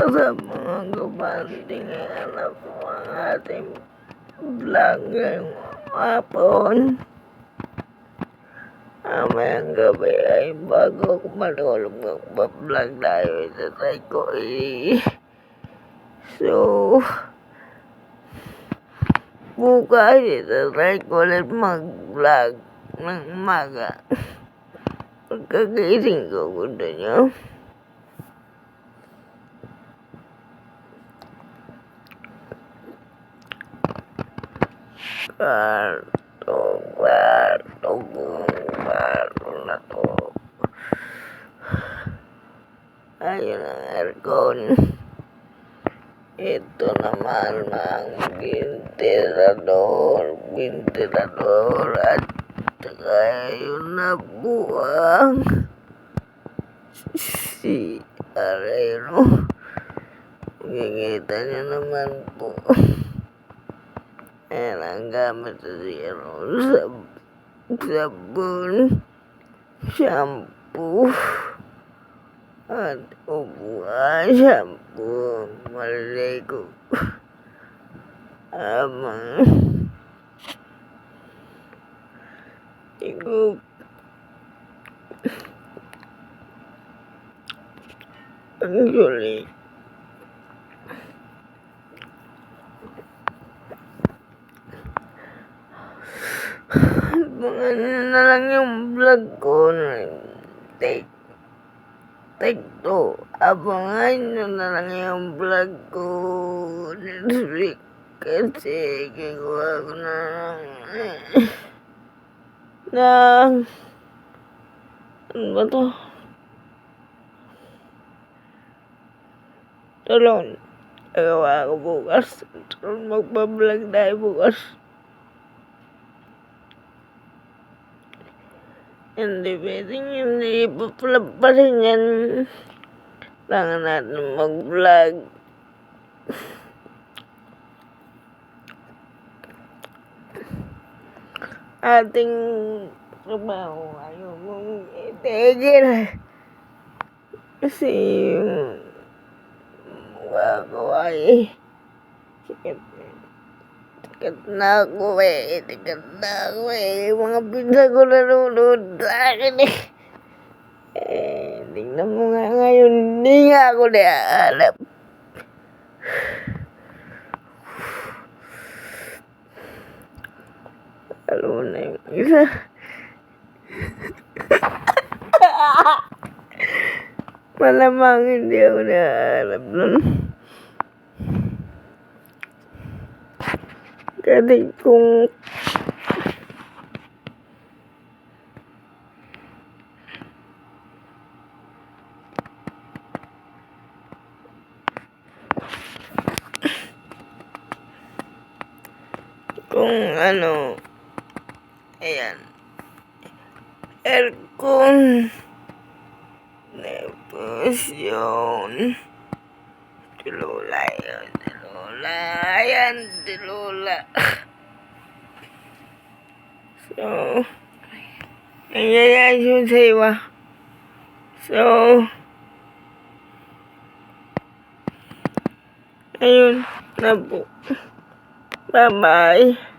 sa mga kabanding hanap ang ating vlog ngayong hapon. Mamayang gabi ay bago ako matulog magpa-vlog tayo. Itatry ko So, bukas itatry ko ulit mag-vlog ng umaga. Pagkagising ko, gusto nyo. Kwarto na to. Ayun ang aircon. Ito naman ang ventilador at saka yun na buwang si Arero. Makikita nyo naman po. Ayan ang gamit sa zero. Sabon, shampoo, at upuan, shampoo, maligo. Ikaw, actually, abangan na lang yung vlog ko na take 2. Abangan nyo na lang yung vlog ko next week kasi gagawa ko na ng ano ba to? Talon. Gagawa ko bukas. Magpa-vlog tayo bukas. Hindi pwedeng hindi pa rin yan. Kailangan natin mag-vlog. Ating trabaho ayaw mong itigil. Kasi yung gagawa sikat na ako Yung mga pinsa ko nanonood sa akin tingnan mo nga ngayon, hindi nga ako naaalap. Alam mo na yung isa. Malamang hindi ako naaalap nun. Kasi kung ano, ayan, aircon, tapos yun, tilula. So, nangyayari yun sa iba. So, ayun na po. Bye-bye.